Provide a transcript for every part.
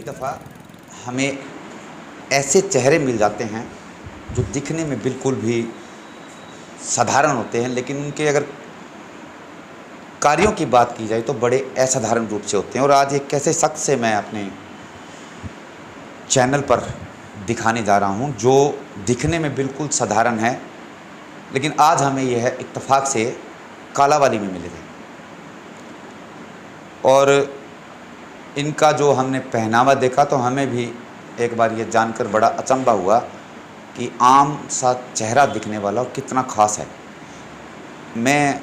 कई दफ़ा हमें ऐसे चेहरे मिल जाते हैं जो दिखने में बिल्कुल भी साधारण होते हैं, लेकिन उनके अगर कार्यों की बात की जाए तो बड़े असाधारण रूप से होते हैं। और आज एक ऐसे शख्स से मैं अपने चैनल पर दिखाने जा रहा हूं जो दिखने में बिल्कुल साधारण है, लेकिन आज हमें यह इत्तेफाक से कालावाली में मिले थे। और इनका जो हमने पहनावा देखा तो हमें भी एक बार ये जानकर बड़ा अचंभा हुआ कि आम सा चेहरा दिखने वाला और कितना ख़ास है। मैं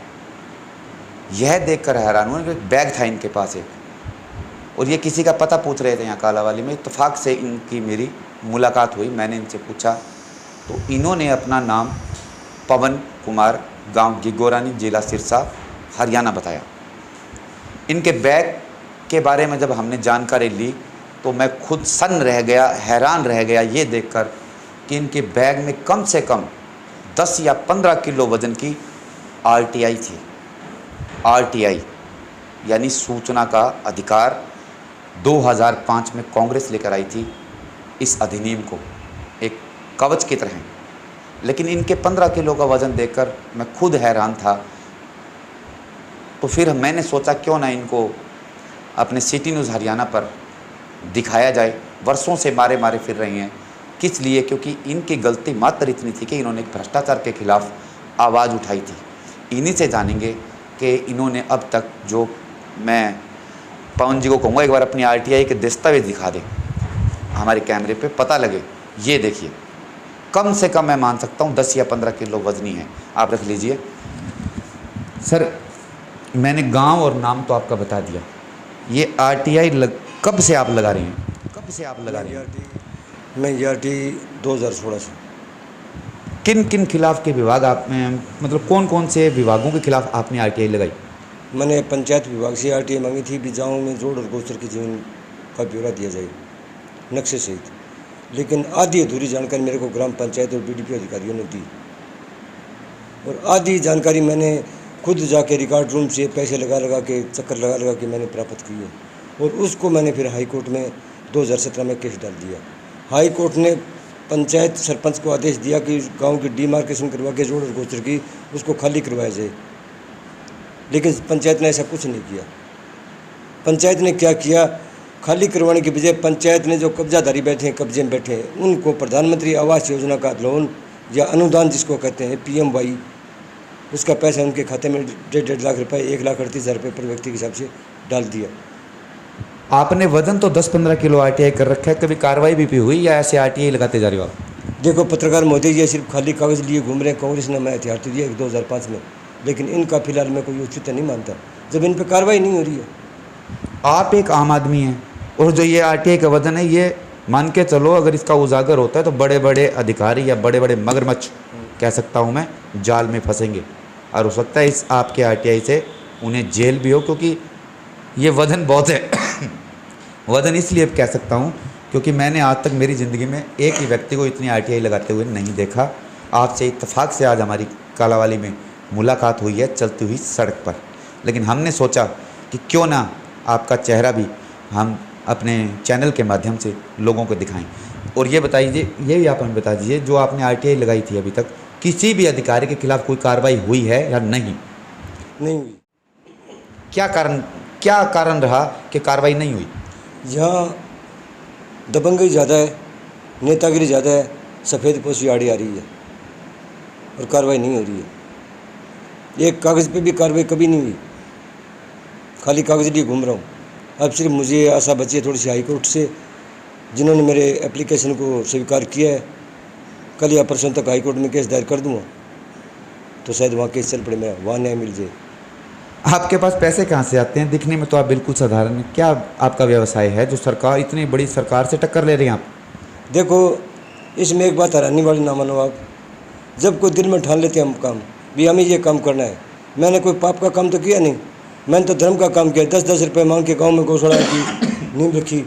यह देखकर हैरान हुआ कि एक बैग था इनके पास एक, और ये किसी का पता पूछ रहे थे यहाँ कालावाली में। इत्तेफाक से इनकी मेरी मुलाकात हुई। मैंने इनसे पूछा तो इन्होंने अपना नाम पवन कुमार, गांव गिगोरानी, जिला सिरसा, हरियाणा बताया। इनके बैग के बारे में जब हमने जानकारी ली तो मैं खुद सन्न रह गया, हैरान रह गया ये देखकर कि इनके बैग में कम से कम 10 या 15 किलो वज़न की आरटीआई थी। आरटीआई यानी सूचना का अधिकार 2005 में कांग्रेस लेकर आई थी इस अधिनियम को, एक कवच की तरह। लेकिन इनके 15 किलो का वज़न देखकर मैं खुद हैरान था। तो फिर मैंने सोचा क्यों ना इनको अपने सिटी न्यूज़ हरियाणा पर दिखाया जाए। वर्षों से मारे मारे फिर रही हैं, किस लिए? क्योंकि इनकी गलती मात्र इतनी थी कि इन्होंने भ्रष्टाचार के खिलाफ आवाज़ उठाई थी। इन्हीं से जानेंगे कि इन्होंने अब तक जो, मैं पवन जी को कहूँगा एक बार अपनी आरटीआई के दस्तावेज दिखा दें हमारे कैमरे पे, पता लगे। ये देखिए, कम से कम मैं मान सकता हूँ 10 या 15 किलो वजनी है। आप रख लीजिए। सर, मैंने गांव और नाम तो आपका बता दिया। ये आरटीआई कब से आप लगा रहे हैं? कब से आप लगा रहे हैं? मैं ये आरटीआई 2016 से। किन किन खिलाफ के विभाग आप में, मतलब कौन कौन से विभागों के खिलाफ आपने आरटीआई लगाई? मैंने पंचायत विभाग से आरटीआई मांगी थी भी गाँव में जोड़ और गोचर की जमीन का ब्यौरा दिया जाए नक्शे सहित, लेकिन आधी अधूरी जानकारी मेरे को ग्राम पंचायत और बीडीपी अधिकारियों ने दी, और आधी जानकारी मैंने खुद जाके रिकॉर्ड रूम से पैसे लगा के, चक्कर लगा के मैंने प्राप्त की है। और उसको मैंने फिर हाई कोर्ट में 2017 में केस डाल दिया। हाई कोर्ट ने पंचायत सरपंच को आदेश दिया कि गांव की डिमार्केशन करवा के जोड़ और गोचर की उसको खाली करवाया जाए, लेकिन पंचायत ने ऐसा कुछ नहीं किया। पंचायत ने क्या किया, खाली करवाने के बजाय पंचायत ने जो कब्जाधारी बैठे हैं, कब्जे में बैठे हैं, उनको प्रधानमंत्री आवास योजना का लोन या अनुदान जिसको कहते हैं PMY, उसका पैसा उनके खाते में 1.5 लाख रुपये, 1,38,000 रुपये पर व्यक्ति के हिसाब से डाल दिया। आपने वजन तो 10-15 किलो आरटीआई कर रखा है, कभी कार्रवाई भी हुई या ऐसे आरटीआई लगाते जा रहे हो आप? देखो पत्रकार महोदय, ये सिर्फ खाली कागज़ लिए घूम रहे हैं। कांग्रेस ने मैं हथियार तो दिया 2005 में, लेकिन इनका फिलहाल मैं कोई औचित्य नहीं मानता जब इन पर कार्रवाई नहीं हो रही है। आप एक आम आदमी हैं, और जो ये आरटीआई का वजन है, ये मान के चलो अगर इसका उजागर होता है तो बड़े बड़े अधिकारी या बड़े बड़े मगरमच्छ कह सकता हूँ मैं, जाल में फंसेंगे। और हो सकता है इस आपके आरटीआई से उन्हें जेल भी हो, क्योंकि ये वजन बहुत है। वजन इसलिए कह सकता हूँ क्योंकि मैंने आज तक मेरी ज़िंदगी में एक ही व्यक्ति को इतनी आरटीआई लगाते हुए नहीं देखा। आपसे इत्तेफाक से आज हमारी कालावाली में मुलाकात हुई है चलती हुई सड़क पर, लेकिन हमने सोचा कि क्यों ना आपका चेहरा भी हम अपने चैनल के माध्यम से लोगों को दिखाएं। और ये बताइए, ये भी आप हमें बता दीजिए, जो आपने आरटीआई लगाई थी अभी तक किसी भी अधिकारी के खिलाफ कोई कार्रवाई हुई है या नहीं? नहीं हुई। क्या कारण रहा कि कार्रवाई नहीं हुई? यहाँ दबंगई ज़्यादा है, नेतागिरी ज़्यादा है, सफ़ेद पोशी आड़ी आ रही है और कार्रवाई नहीं हो रही है। एक कागज़ पे भी कार्रवाई कभी नहीं हुई, खाली कागज़ लिए घूम रहा हूँ। अब सिर्फ मुझे आशा बची है थोड़ी सी हाई कोर्ट से, जिन्होंने मेरे एप्लीकेशन को स्वीकार किया है। कल या परसों तक हाई कोर्ट में केस दायर कर दूँगा तो शायद वहाँ केस चल पड़े, मेरा वहाँ न्याय मिल जाए। आपके पास पैसे कहाँ से आते हैं? दिखने में तो आप बिल्कुल साधारण हैं। क्या आपका व्यवसाय है जो सरकार, इतनी बड़ी सरकार से टक्कर ले रही हैं आप? देखो, इसमें एक बात हैरानी वाली ना मानो आप, जब कोई दिल में ठान लेते हैं हम काम भी हमें ये काम करना है। मैंने कोई पाप का काम तो किया नहीं, मैंने तो धर्म का काम किया। 10-10 रुपये मांग के गाँव में गौशाला की नींव रखी,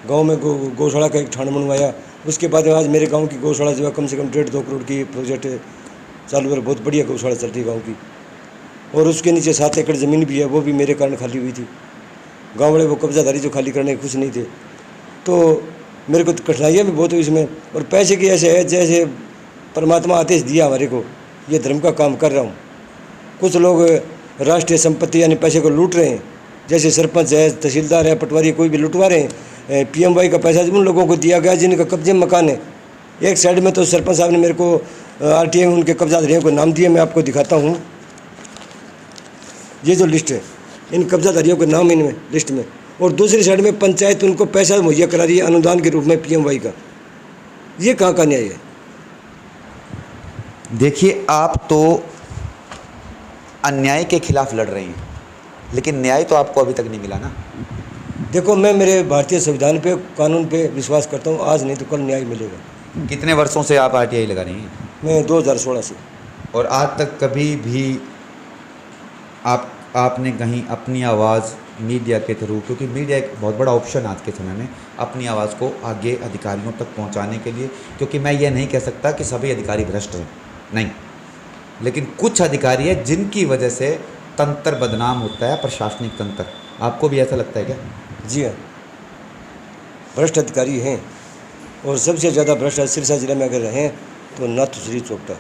गाँव में गौशाला का एक ठाण बनवाया। उसके बाद आज मेरे गाँव की गौशाला जो है कम से कम 1.5-2 करोड़ की प्रोजेक्ट चालू है, बहुत बढ़िया गौशाला चल रही है गाँव की। और उसके नीचे 7 एकड़ ज़मीन भी है, वो भी मेरे कारण खाली हुई थी। गाँव वाले वो कब्जाधारी जो खाली करने खुश नहीं थे। तो मेरे को तो कठिनाइयाँ भी बहुत हुई इसमें। और पैसे की ऐसे है जैसे परमात्मा आदेश दिया हमारे को, ये धर्म का काम कर रहा हूँ। कुछ लोग राष्ट्रीय संपत्ति यानी पैसे को लूट रहे हैं, जैसे सरपंच है, तहसीलदार है, पटवारी, कोई भी लुटवा रहे हैं। PMY का पैसा उन लोगों को दिया गया जिनका कब्जे में मकान है। एक साइड में तो सरपंच साहब ने मेरे को RTI में उनके कब्जाधारियों को नाम दिए, मैं आपको दिखाता हूँ। ये जो लिस्ट है, इन कब्जाधारियों के नाम इनमें लिस्ट में। और दूसरी साइड में पंचायत उनको पैसा मुहैया करा रही है अनुदान के रूप में PMY का। ये कहाँ का न्याय है? देखिए, आप तो अन्याय के खिलाफ लड़ रही हैं, लेकिन न्याय तो आपको अभी तक नहीं मिला ना। देखो, मैं मेरे भारतीय संविधान पे, कानून पे विश्वास करता हूँ। आज नहीं तो कल न्याय मिलेगा। कितने वर्षों से आप RTI लगा रही हैं? मैं 2016 से। और आज तक कभी भी आपने कहीं अपनी आवाज़ मीडिया के थ्रू, क्योंकि मीडिया एक बहुत बड़ा ऑप्शन आज के समय में, अपनी आवाज़ को आगे अधिकारियों तक पहुंचाने के लिए, क्योंकि मैं ये नहीं कह सकता कि सभी अधिकारी भ्रष्ट हैं, नहीं, लेकिन कुछ अधिकारी हैं जिनकी वजह से तंत्र बदनाम होता है, प्रशासनिक तंत्र। आपको भी ऐसा लगता है क्या? जी हाँ, भ्रष्ट अधिकारी हैं। और सबसे ज़्यादा भ्रष्ट सिरसा जिले में अगर रहें तो नाथुश्री चोपटा।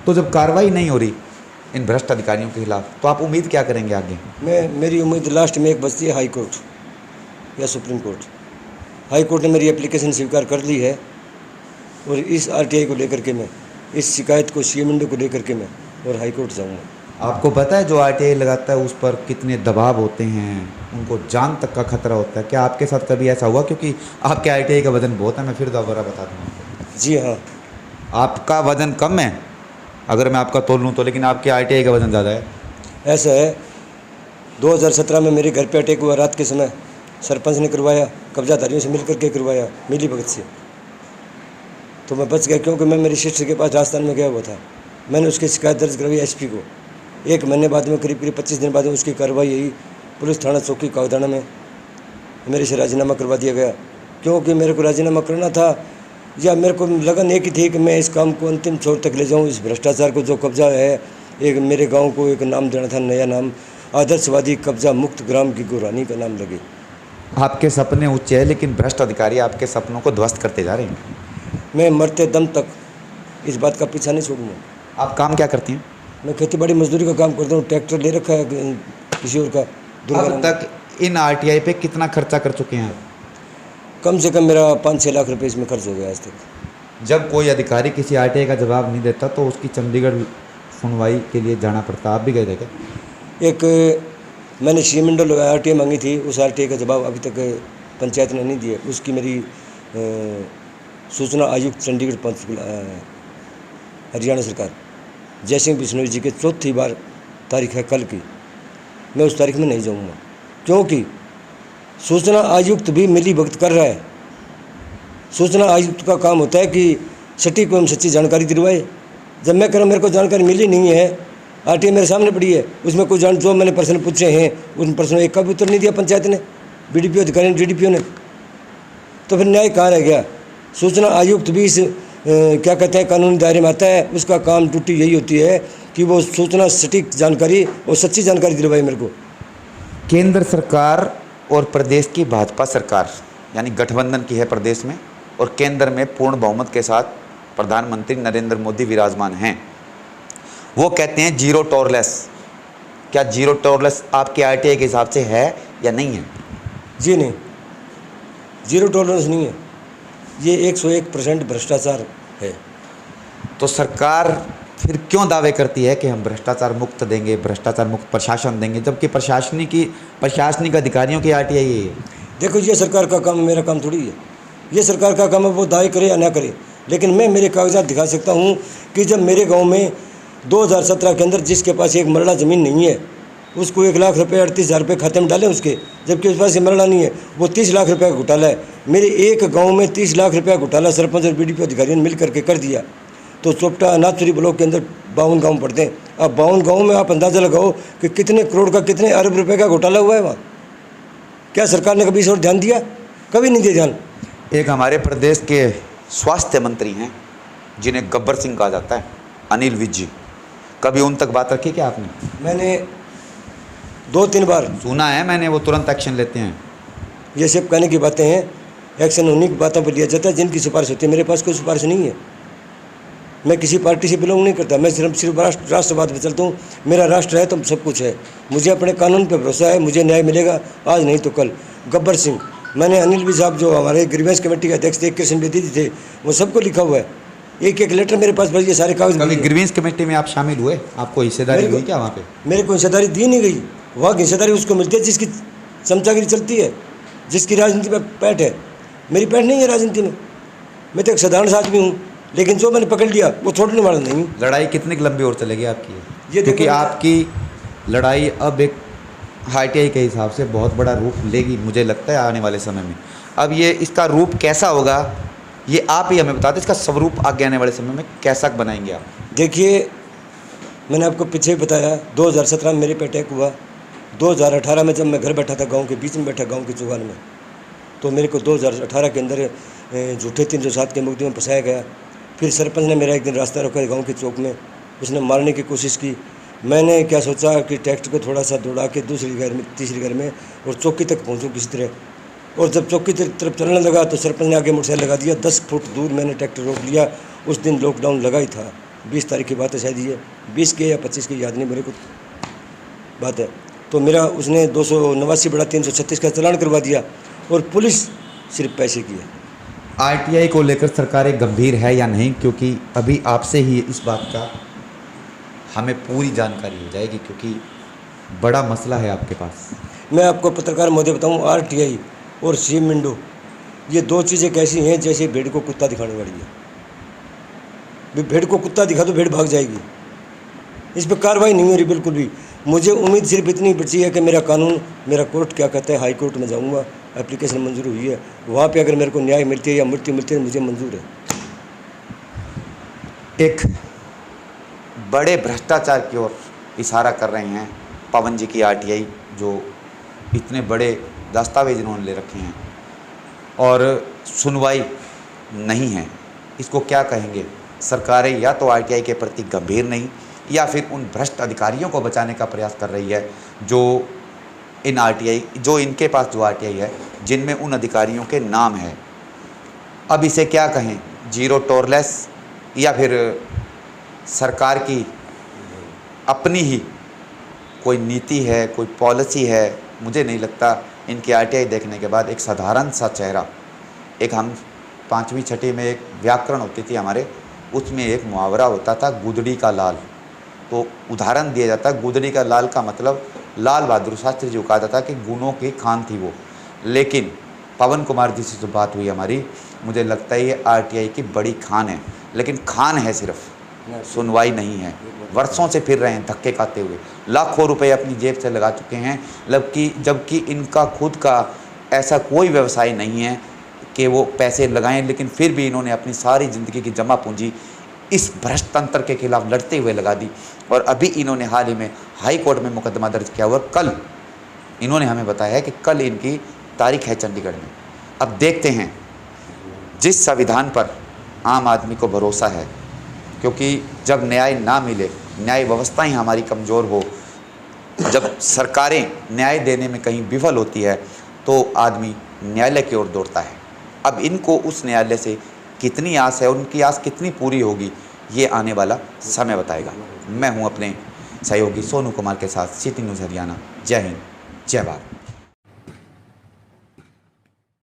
तो जब कार्रवाई नहीं हो रही इन भ्रष्ट अधिकारियों के खिलाफ, तो आप उम्मीद क्या करेंगे आगे? मेरी उम्मीद लास्ट में एक बचती है, हाई कोर्ट या सुप्रीम कोर्ट। हाई कोर्ट ने मेरी एप्लीकेशन स्वीकार कर ली है और इस RTI को लेकर के मैं, इस शिकायत को CM को लेकर के मैं और हाई कोर्ट जाऊँगा। आपको पता है जो RTI लगाता है उस पर कितने दबाव होते हैं, उनको जान तक का खतरा होता है। क्या आपके साथ कभी ऐसा हुआ? क्योंकि आपके RTI का वजन बहुत है, मैं फिर दोबारा बता दूँगा। जी हाँ, आपका वजन कम है अगर मैं आपका तोल लूँ तो, लेकिन आपके RTI का वजन ज़्यादा है। ऐसा है। 2017 में मेरे घर पे अटैक हुआ रात के समय। सरपंच ने करवाया, कब्जाधारियों से मिल करके करवाया, मिली भगत से। तो मैं बच गया क्योंकि मैं मेरी सिस्टर के पास राजस्थान में गया हुआ था। मैंने उसकी शिकायत दर्ज करवाई SP को। 1 महीने बाद में, करीब 25 दिन बाद में उसकी कार्रवाई हुई। पुलिस थाना चौकी कावदाना में मेरे से राजीनामा करवा दिया गया, क्योंकि मेरे को राजीनामा करना था, या मेरे को लगन एक ही थी कि मैं इस काम को अंतिम छोर तक ले जाऊं। इस भ्रष्टाचार को जो कब्जा है, एक मेरे गांव को एक नाम देना था, नया नाम, आदर्शवादी कब्जा मुक्त ग्राम की गोरानी का नाम लगे। आपके सपने ऊंचे हैं, लेकिन भ्रष्ट अधिकारी आपके सपनों को ध्वस्त करते जा रहे हैं। मैं मरते दम तक इस बात का पीछा नहीं छोड़ूंगा। आप काम क्या करती हैं? मैं खेती बाड़ी मजदूरी का काम करता हूँ। ट्रैक्टर ले रखा है किसी और का। अब तक इन RTI पे कितना खर्चा कर चुके हैं? कम से कम मेरा 5-6 लाख रुपए इसमें खर्च हो गया आज तक। जब कोई अधिकारी किसी RTI का जवाब नहीं देता तो उसकी चंडीगढ़ सुनवाई के लिए जाना पड़ता। आप भी गए थे क्या? एक मैंने CM RTI मांगी थी, उस RTI का जवाब अभी तक पंचायत ने नहीं दिया। उसकी मेरी सूचना आयुक्त चंडीगढ़ पंचकुला हरियाणा सरकार जयसिंह बिश्नोई जी के 4थी बार तारीख है कल की। मैं उस तारीख में नहीं जाऊंगा, क्योंकि सूचना आयुक्त भी मिली भगत कर रहा है। सूचना आयुक्त का काम होता है कि सटीक एवं सच्ची जानकारी दिलवाए। जब मैं कह रहा हूँ मेरे को जानकारी मिली नहीं है, RTI मेरे सामने पड़ी है, उसमें कुछ जो मैंने प्रश्न पूछे हैं उन प्रश्नों एक का भी उत्तर नहीं दिया पंचायत ने, BDPO अधिकारी ने, DDPO ने, तो फिर न्याय कहाँ रह गया? सूचना आयुक्त भी इस क्या कहते हैं कानूनी दायरे में आता है। उसका काम ड्यूटी यही होती है कि वो सूचना सटीक जानकारी और सच्ची जानकारी दिलवाए मेरे को। केंद्र सरकार और प्रदेश की भाजपा सरकार यानी गठबंधन की है प्रदेश में, और केंद्र में पूर्ण बहुमत के साथ प्रधानमंत्री नरेंद्र मोदी विराजमान हैं। वो कहते हैं जीरो टॉलरेंस। क्या जीरो टॉलरेंस आपके RTI के हिसाब से है या नहीं है? जी नहीं, जीरो टॉलरेंस नहीं है। ये 101% भ्रष्टाचार है। तो सरकार फिर क्यों दावे करती है कि हम भ्रष्टाचार मुक्त देंगे, भ्रष्टाचार मुक्त प्रशासन देंगे, जबकि प्रशासनिक अधिकारियों की RTI है? देखो, ये सरकार का काम, मेरा काम थोड़ी है। ये सरकार का काम है, वो दावे करे या ना करे। लेकिन मैं मेरे कागजात दिखा सकता हूँ कि जब मेरे गांव में 2017 के अंदर जिसके पास एक मरला ज़मीन नहीं है उसको 1 लाख रुपये 38,000 रुपये खाते में डाले उसके, जबकि उसके पास मरला नहीं है, वो 30 लाख रुपये का घोटाला है। मेरे एक गांव में 30 लाख रुपये घोटाला सरपंच और BDPO अधिकारियों ने मिल करके कर दिया। तो चोपटा नाथपुरी ब्लॉक के अंदर 52 गाँव पड़ते हैं। अब 52 गाँव में आप अंदाज़ा लगाओ कि कितने करोड़ का, कितने अरब रुपये का घोटाला हुआ है वहाँ। क्या सरकार ने कभी इस ओर ध्यान दिया? कभी नहीं दिया ध्यान। एक हमारे प्रदेश के स्वास्थ्य मंत्री हैं जिन्हें गब्बर सिंह कहा जाता है, अनिल विज जी, कभी उन तक बात रखी क्या आपने? मैंने 2-3 बार सुना है मैंने, वो तुरंत एक्शन लेते हैं। ये सब कहने की बातें हैं, एक्शन उन्हीं की बातों पर लिया जाता है जिनकी सिफारिश होती है। मेरे पास कोई सिफारिश नहीं है, मैं किसी पार्टी से बिलोंग नहीं करता, मैं सिर्फ राष्ट्रवाद पर चलता हूँ। मेरा राष्ट्र है तो सब कुछ है, मुझे अपने कानून पर भरोसा है, मुझे न्याय मिलेगा आज नहीं तो कल। गब्बर सिंह, मैंने अनिल भी साहब जो हमारे ग्रीवेंस कमेटी के अध्यक्ष थे, कृष्ण बेदी थे, वो सबको लिखा हुआ है, एक एक लेटर मेरे पास बस ये सारे कागज। कभी ग्रीवेंस कमेटी में आप शामिल हुए? आपको हिस्सेदारी हुई क्या वहाँ पे? मेरे को हिस्सेदारी दी नहीं गई, वहाँ की हिस्सेदारी उसको मिलती है जिसकी चमचागिरी चलती है, जिसकी राजनीति में पैठ है। मेरी पैठ नहीं है राजनीति में, मैं तो एक साधारण आदमी हूँ, लेकिन जो मैंने पकड़ लिया वो छोड़ने वाला नहीं। लड़ाई कितनी लंबी और चलेगी आपकी? ये क्योंकि आपकी लड़ाई अब एक आरटीआई के हिसाब से बहुत बड़ा रूप लेगी, मुझे लगता है आने वाले समय में। अब ये इसका रूप कैसा होगा ये आप ही हमें बता दें, इसका स्वरूप आगे आने वाले समय में कैसा बनाएंगे आप? देखिए, मैंने आपको पीछे बताया 2017 में मेरे पे अटैक हुआ। 2018 में जब मैं घर बैठा था, गांव के बीच में बैठा, गांव के चौगान में, तो मेरे को 2018 के अंदर झूठे 307 के मुकदमे में फंसाया गया। फिर सरपंच ने मेरा एक दिन रास्ता रोका गांव के चौक में, उसने मारने की कोशिश की। मैंने क्या सोचा कि ट्रैक्टर को थोड़ा सा दौड़ा के दूसरी घर में, तीसरी घर में, और चौकी तक पहुंचूं किसी तरह। और जब चौकी तरफ चलने लगा तो सरपंच ने आगे मोटरसाइकिल लगा दिया, 10 फुट दूर मैंने ट्रैक्टर रोक लिया। उस दिन लॉकडाउन लगा ही था, 20 तारीख की बात है शायद, ये 20 के या 25 की याद नहीं मेरे को बात है। तो मेरा उसने 289 बड़ा 336 का चालान करवा दिया, और पुलिस सिर्फ पैसे की है। आरटीआई को लेकर सरकारें गंभीर है या नहीं? क्योंकि अभी आपसे ही इस बात का हमें पूरी जानकारी हो जाएगी, क्योंकि बड़ा मसला है आपके पास। मैं आपको पत्रकार महोदय बताऊं, आरटीआई और सीएम विंडो, ये दो चीज़ें कैसी हैं जैसे भेड़ को कुत्ता दिखाने वाली है। भेड़ को कुत्ता दिखा तो भेड़ भाग जाएगी, इस पर कार्रवाई नहीं हो रही बिल्कुल भी। मुझे उम्मीद सिर्फ इतनी बची है कि मेरा कानून, मेरा कोर्ट क्या कहता है, हाई कोर्ट में जाऊंगा, एप्लीकेशन मंजूर हुई है, वहाँ पे अगर मेरे को न्याय मिलती है या मृत्यु मिलती है, मुझे मंजूर है। एक बड़े भ्रष्टाचार की ओर इशारा कर रहे हैं पवन जी की आरटीआई, जो इतने बड़े दस्तावेज इन्होंने ले रखे हैं और सुनवाई नहीं है। इसको क्या कहेंगे? सरकारें या तो आरटीआई के प्रति गंभीर नहीं, या फिर उन भ्रष्ट अधिकारियों को बचाने का प्रयास कर रही है जो इनके पास जो आरटीआई है, जिनमें उन अधिकारियों के नाम है। अब इसे क्या कहें? जीरो टॉलरेंस, या फिर सरकार की अपनी ही कोई नीति है, कोई पॉलिसी है? मुझे नहीं लगता। इनकी आरटीआई देखने के बाद एक साधारण सा चेहरा, एक हम 5वीं 6वीं में एक व्याकरण होती थी हमारे, उसमें एक मुहावरा होता था, गुदड़ी का लाल। तो उदाहरण दिया जाता, गुदड़ी का लाल का मतलब लाल बहादुर शास्त्री जी को कहा जाता कि गुणों की खान थी वो। लेकिन पवन कुमार जी से जो बात हुई हमारी, मुझे लगता है ये आरटीआई की बड़ी खान है, लेकिन खान है सिर्फ, सुनवाई नहीं है। वर्षों से फिर रहे हैं धक्के खाते हुए, लाखों रुपए अपनी जेब से लगा चुके हैं, जबकि इनका खुद का ऐसा कोई व्यवसाय नहीं है कि वो पैसे लगाएं, लेकिन फिर भी इन्होंने अपनी सारी ज़िंदगी की जमा पूंजी इस भ्रष्ट तंत्र के खिलाफ लड़ते हुए लगा दी। और अभी इन्होंने हाल ही में हाई कोर्ट में मुकदमा दर्ज किया हुआ। कल इन्होंने हमें बताया है कि कल इनकी तारीख है चंडीगढ़ में। अब देखते हैं, जिस संविधान पर आम आदमी को भरोसा है, क्योंकि जब न्याय ना मिले, न्याय व्यवस्था ही हमारी कमज़ोर हो, जब सरकारें न्याय देने में कहीं विफल होती है, तो आदमी न्यायालय की ओर दौड़ता है। अब इनको उस न्यायालय से कितनी आस है, उनकी आस कितनी पूरी होगी, ये आने वाला समय बताएगा। मैं हूं अपने सहयोगी सोनू कुमार के साथ सिटी न्यूज़ हरियाणा। जय हिंद, जय भारत।